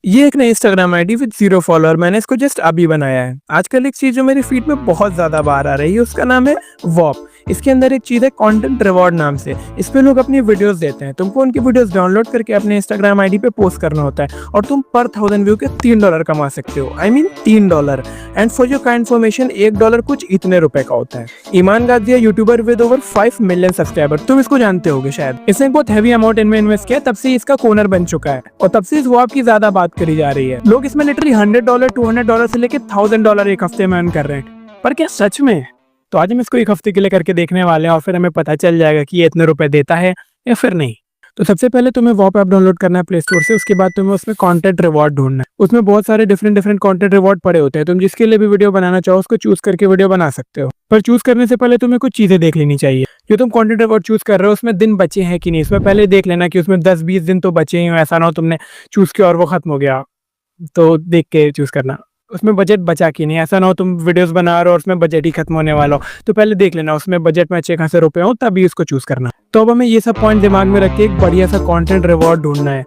ये एक नई इंस्टाग्राम आईडी विद 0 फॉलोअर, मैंने इसको जस्ट अभी बनाया है। आजकल एक चीज जो मेरी फीड में बहुत ज्यादा बाहर आ रही है उसका नाम है वॉप। इसके अंदर एक चीज है कंटेंट रिवॉर्ड नाम से। इस पे लोग अपनी वीडियोस देते हैं, तुमको उनकी वीडियोस डाउनलोड करके अपने इंस्टाग्राम आईडी पे पोस्ट करना होता है और तुम पर 1000 व्यू के $3 कमा सकते हो। I mean $3। And for your kind information $1 कुछ इतने रुपए का होता है। Iman Gadzhi YouTuber with over 5 million subscriber, तुम इसको जानते होगे शायद। इसने बहुत हैवी अमाउंट इनमें इन्वेस्ट किया, तब से इसका कोनर बन चुका है और तब से इस वॉप की ज्यादा बात करी जा रही है। लोग इसमें लिटरली $100 $200 से लेके $1000 एक हफ्ते में अर्न कर रहे हैं। पर क्या सच में? तो आज हम इसको एक हफ्ते के लिए करके देखने वाले हैं और फिर हमें पता चल जाएगा कि ये इतने रुपए देता है या फिर नहीं। तो सबसे पहले तुम्हें वॉप ऐप डाउनलोड करना है प्ले स्टोर से। उसके बाद तुम्हें उसमें कंटेंट रिवॉर्ड ढूंढना है। उसमें बहुत सारे डिफरेंट कंटेंट रिवॉर्ड पड़े होते हैं। तुम जिसके लिए भी वीडियो बनाना चाहो उसको चूज करके वीडियो बना सकते हो। पर चूज करने से पहले तुम्हें कुछ चीजें देख लेनी चाहिए। जो तुम कंटेंट रिवॉर्ड चूज कर रहे हो उसमें दिन बचे हैं कि नहीं, इसमें पहले देख लेना कि उसमें 10-20 दिन तो बचे ही हो। ऐसा ना हो तुमने चूज किया और वो खत्म हो गया, तो देख के चूज करना। उसमें बजट बचा कि नहीं, ऐसा ना हो तुम वीडियोस बना रहे हो और उसमें बजट ही खत्म होने वाला हो। तो पहले देख लेना उसमें बजट में अच्छे खासे रुपए हो, तभी उसको चूज करना। तो अब हमें ये सब पॉइंट दिमाग में रख के एक बढ़िया सा कंटेंट रिवॉर्ड ढूंढना है।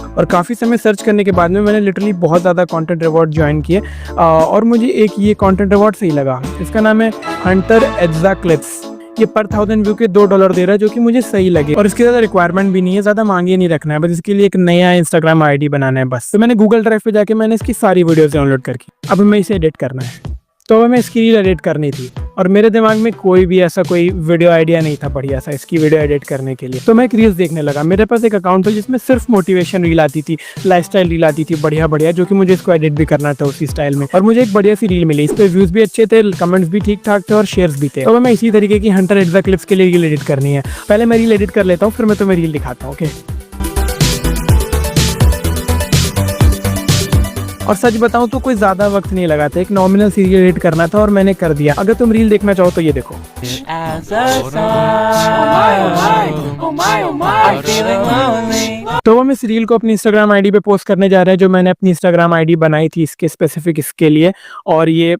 और काफ़ी समय सर्च करने के बाद में मैंने लिटरली बहुत ज़्यादा कंटेंट रिवॉर्ड ज्वाइन किए और मुझे एक ये कंटेंट रिवॉर्ड सही लगा। इसका नाम है हंटर एग्जा क्लिप्स। ये पर 1000 व्यू के $2 दे रहा है, जो कि मुझे सही लगे और इसकी ज़्यादा रिक्वायरमेंट भी नहीं है, ज़्यादा मांगे नहीं रखना है, बस इसके लिए एक नया इंस्टाग्राम आईडी बनाना है बस। तो मैंने गूगल ड्राइव पे जाके मैंने इसकी सारी वीडियोस डाउनलोड करके अब हमें इसे एडिट करना है। तो हमें इसकी रील एडिट करनी थी और मेरे दिमाग में कोई भी ऐसा कोई वीडियो आइडिया नहीं था बढ़िया सा इसकी वीडियो एडिट करने के लिए। तो मैं एक रील्स देखने लगा। मेरे पास एक अकाउंट था जिसमें सिर्फ मोटिवेशन रील आती थी, लाइफस्टाइल रील आती थी बढ़िया बढ़िया, जो कि मुझे इसको एडिट भी करना था उसी स्टाइल में। और मुझे एक बढ़िया सी रील मिली, इस पे व्यूज भी अच्छे थे, कमेंट्स भी ठीक ठाक थे और शेयर्स भी थे। तो मैं इसी तरीके की हंटर एग्जा क्लिप्स के लिए रील एडिट करनी है। पहले मैं रील एडिट कर लेता हूँ, फिर मैं तुम्हें रील दिखाता हूँ। ओके। और सच बताऊं तो कोई ज्यादा वक्त नहीं लगा था, एक नॉमिनल सी रील एडिट करना था और मैंने कर दिया। अगर तुम रील देखना चाहो तो ये देखो। तो हम इस रील को अपनी इंस्टाग्राम आईडी पे पोस्ट करने जा रहे हैं, जो मैंने अपनी इंस्टाग्राम आईडी बनाई थी इसके स्पेसिफिक इसके लिए। और ये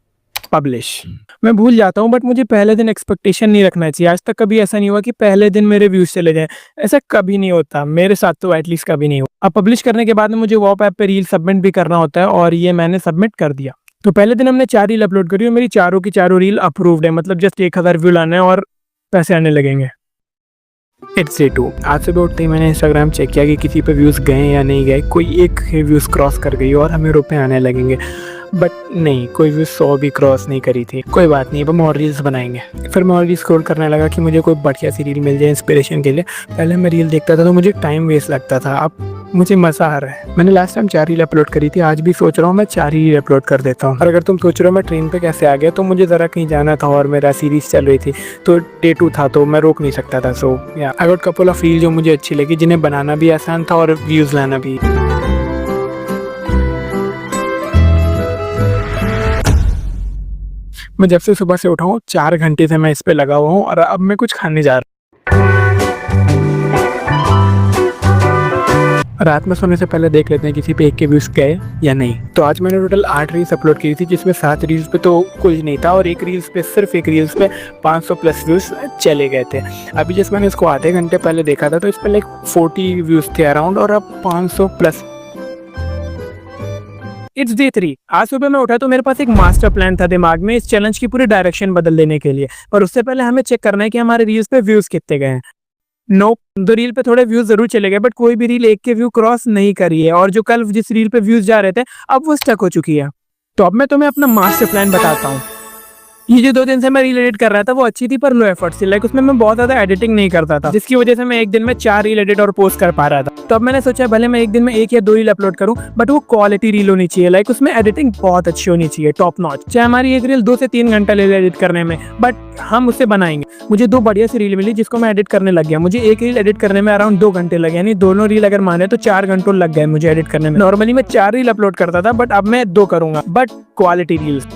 पब्लिश मैं भूल जाता हूँ, बट मुझे पहले दिन एक्सपेक्टेशन नहीं रखना चाहिए। आज तक कभी ऐसा नहीं हुआ कि पहले दिन मेरे व्यूज चले जाएं, ऐसा कभी नहीं होता मेरे साथ, तो एटलीस्ट कभी नहीं हुआ। अब पब्लिश करने के बाद में मुझे वॉप ऐप पे रील सबमिट भी करना होता है और ये मैंने सबमिट कर दिया। तो पहले दिन हमने 4 रील अपलोड करी और मेरी चारों की चारों रील अप्रूव्ड है, मतलब जस्ट 1000 व्यू लाना है और पैसे आने लगेंगे। It's day 2। आज सुबह उठते ही मैंने इंस्टाग्राम चेक किया कि किसी पे व्यूज़ गए या नहीं गए। कोई एक व्यूज़ क्रॉस कर गई और हमें रुपए आने लगेंगे, बट नहीं, कोई व्यूज़ 100 भी क्रॉस नहीं करी थी। कोई बात नहीं, अब हम और रील्स बनाएंगे। फिर मैं और रील स्क्रॉल करने लगा कि मुझे कोई बढ़िया सी रील मिल जाए इंस्पिरेशन के लिए। पहले मैं रील देखता था तो मुझे टाइम वेस्ट लगता था, अब मुझे मज़ा आ रहा है। मैंने लास्ट टाइम 4 रील अपलोड करी थी, आज भी सोच रहा हूँ मैं 4 ही रील अपलोड कर देता हूँ। और अगर तुम सोच रहे हो मैं ट्रेन पे कैसे आ गया, तो मुझे ज़रा कहीं जाना था और मेरा सीरीज़ चल रही थी, तो डे 2 था तो मैं रोक नहीं सकता था। सो या I got couple of reel जो मुझे अच्छी लगी, जिन्हें बनाना भी आसान था और व्यूज़ लाना भी। मैं जब से सुबह से उठा हूँ 4 घंटे से मैं इस पे लगा हुआ हूँ और अब मैं कुछ खाने जा रहा हूँ। रात में सोने से पहले देख लेते हैं किसी पे 1 के व्यूज गए या नहीं। तो आज मैंने टोटल 8 रील्स अपलोड की थी, जिसमें 7 रील्स पे तो कुछ नहीं था और एक रील्स पे सिर्फ एक रील्स पे 500 प्लस व्यूज चले गए थे। अभी जैसे मैंने इसको आधे घंटे पहले देखा था तो इस पर लाइक 40 व्यूज थे अराउंड और अब 500 प्लस। It's day 3। आज सुबह मैं उठा तो मेरे पास एक मास्टर प्लान था दिमाग में इस चैलेंज की पूरी डायरेक्शन बदल देने के लिए। पर उससे पहले हमें चेक करना है कि हमारे रील्स पे व्यूज कितने गए हैं। नोप, 2 रील पे थोड़े व्यूज जरूर चले गए, बट कोई भी रील 1 के व्यू क्रॉस नहीं करी है। और जो कल जिस रील पे व्यूज जा रहे थे अब वो स्टक हो चुकी है। तो अब मैं तुम्हें अपना मास्टर प्लान बताता हूँ। ये जो 2 दिन से मैं रील एडिट कर रहा था वो अच्छी थी पर लो एफर्ट थी, लाइक उसमें मैं बहुत ज्यादा एडिटिंग नहीं करता था, जिसकी वजह से मैं एक दिन में 4 रील एडिट और पोस्ट कर पा रहा था। तो अब मैंने सोचा भले मैं एक दिन में 1 या 2 रील अपलोड करूं, बट वो क्वालिटी रील होनी चाहिए, लाइक उसमें एडिटिंग बहुत अच्छी होनी चाहिए, टॉप नॉच। चाहे हमारी एक रील 2 से 3 घंटा ले एडिट करने में, बट हम उससे बनाएंगे। मुझे 2 बढ़िया सी रील मिली जिसको मैं एडिट करने लग गया। मुझे एक रील एडिट करने में अराउंड 2 घंटे लगे, यानी दोनों रील अगर माने तो 4 घंटों लग गए मुझे एडिट करने में। नॉर्मली मैं 4 रील अपलोड करता था, बट अब मैं 2 करूंगा, but quality reels.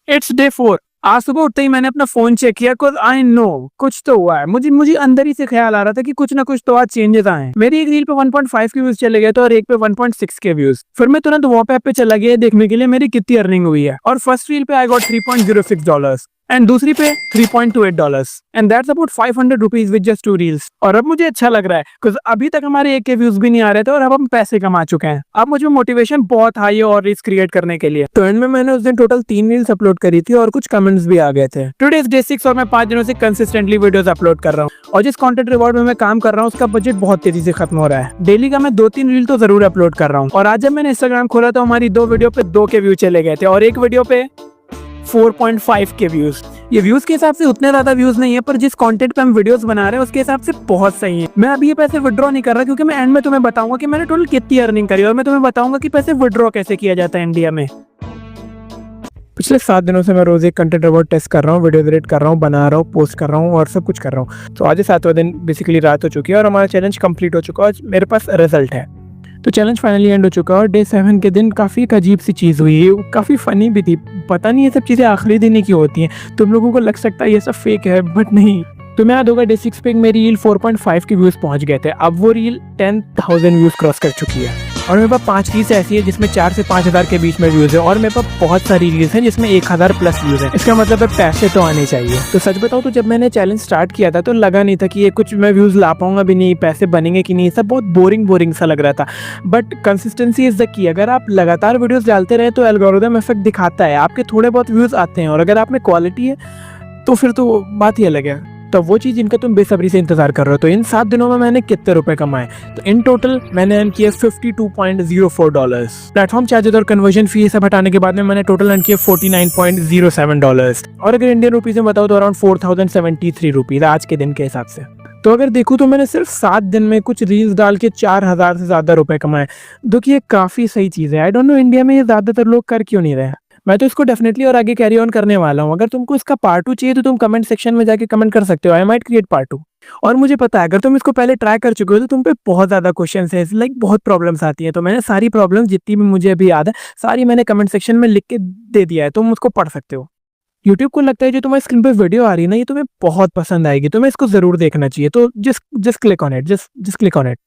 It's day 4। आज सुबह उठते ही मैंने अपना फोन चेक किया, कुछ आई नो कुछ तो हुआ है। मुझे अंदर ही से ख्याल आ रहा था कि कुछ ना कुछ तो आज चेंजेस आए हैं। मेरी एक रील पे 1.5 के व्यूज चले गए थे और एक पे 1.6 के व्यूज। फिर मैं तुरंत वॉप ऐप पे चला गया देखने के लिए मेरी कितनी अर्निंग हुई है और फर्स्ट रील पे आई गॉट $3.06। एंड दूसरी पे $3.28 and that's about 500 rupees with just 2 reels. और अब मुझे अच्छा लग रहा है बिकॉज अभी तक हमारे 1K व्यूज भी नहीं आ रहे थे और अब हम पैसे कमा चुके हैं। अब मुझे मोटिवेशन बहुत हाई है और रील्स क्रिएट करने के लिए। तो एंड में मैंने उस दिन टोटल 3 रील्स अपलोड करी थी और कुछ कमेंट्स भी आ गए थे। टुडे इज डे 6 और मैं 5 दिनों से कंसिस्टेंटली वीडियोस अपलोड कर रहा हूँ और जिस कंटेंट रिवॉर्ड में मैं काम कर रहा हूँ उसका बजट बहुत तेजी से खत्म हो रहा है। डेली का मैं 2-3 रील तो जरूर अपलोड कर रहा हूँ। और आज जब मैंने इंस्टाग्राम खोला तो हमारी 2 वीडियो पे 2K व्यू चले गए थे और एक वीडियो पे 4.5K व्यूज। ये व्यूज के हिसाब से उतने ज्यादा व्यूज नहीं है पर जिस कंटेंट पे हम वीडियोस बना रहे हैं उसके हिसाब से बहुत सही है। मैं अभी ये पैसे विड्रॉ नहीं कर रहा क्योंकि मैं एंड में तुम्हें बताऊंगा कि मैंने टोटल कितनी अर्निंग करी और मैं तुम्हें बताऊंगा कि पैसे विड्रॉ कैसे किया जाता है इंडिया में। पिछले 7 दिनों से मैं रोज एक कंटेंट रिवॉर्ड टेस्ट कर रहा हूँ, वीडियो एडिट कर रहा हूँ, बना रहा हूँ, पोस्ट कर रहा हूँ और सब कुछ कर रहा हूँ। तो आज 7वां दिन बेसिकली रात हो चुकी है और हमारा चैलेंज कंप्लीट हो चुका है और मेरे पास रिजल्ट है। तो चैलेंज फाइनली एंड हो चुका है और डे 7 के दिन काफ़ी एक अजीब सी चीज़ हुई है, काफ़ी फ़नी भी थी। पता नहीं ये सब चीज़ें आखिरी दिन ही की होती हैं। तुम लोगों को लग सकता है ये सब फेक है बट नहीं। तुम्हें याद होगा डे 6 पे मेरी रील 4.5 के व्यूज़ पहुंच गए थे। अब वो रील 10,000 व्यूज़ क्रॉस कर चुकी है और मेरे पास 5 रील्स ऐसी है जिसमें 4 से 5,000 के बीच में व्यूज़ है और मेरे पास बहुत सारी रील्स हैं जिसमें 1,000 प्लस व्यूज़ है। इसका मतलब है पैसे तो आने चाहिए। तो सच बताऊँ तो जब मैंने चैलेंज स्टार्ट किया था तो लगा नहीं था कि ये कुछ मैं व्यूज़ ला पाऊंगा भी नहीं, पैसे बनेंगे कि नहीं, सब बहुत बोरिंग सा लग रहा था। But consistency is the key. अगर आप लगातार वीडियोज़ डालते रहे तो एल्गोरिथम इफेक्ट दिखाता है, आपके थोड़े बहुत व्यूज़ आते हैं और अगर आप में क्वालिटी है तो फिर तो बात ही अलग है। तो वो चीज़ इनका तुम बेसब्री से इंतजार कर रहे हो। तो इन 7 दिनों में मैंने कितने रुपए कमाए? तो इन टोटल मैंने अर्न किए $52.04। प्लेटफॉर्म चार्जेस और कन्वर्जन फी सब हटाने के बाद में मैंने टोटल अर्न किए $49.07 और अगर इंडियन रुपीज में बताओ तो अराउंड 4,073 रुपीज आज के दिन के हिसाब से। तो अगर देखूँ तो मैंने सिर्फ 7 दिन में कुछ रील्स डाल के 4,000 से ज़्यादा रुपए कमाए। देखिए ये काफ़ी सही चीज़ है। आई डोंट नो इंडिया में ये ज़्यादातर लोग कर क्यों नहीं रहे। मैं तो इसको डेफिनेटली और आगे कैरी ऑन करने वाला हूँ। अगर तुमको इसका पार्ट 2 चाहिए तो तुम कमेंट सेक्शन में जाके कमेंट कर सकते हो। I might create part 2। और मुझे पता है अगर तुम इसको पहले ट्राई कर चुके हो तो तुम पे बहुत ज़्यादा क्वेश्चंस है, लाइक बहुत प्रॉब्लम्स आती हैं। तो मैंने सारी प्रॉब्लम्स जितनी भी मुझे अभी याद है सारी मैंने कमेंट सेक्शन में लिख के दे दिया है, तुम उसको पढ़ सकते हो। यूट्यूब को लगता है जो तुम्हारी स्क्रीन पे वीडियो आ रही है ना ये तुम्हें बहुत पसंद आएगी, तुम्हें इसको जरूर देखना चाहिए। तो just click on it, just click on it.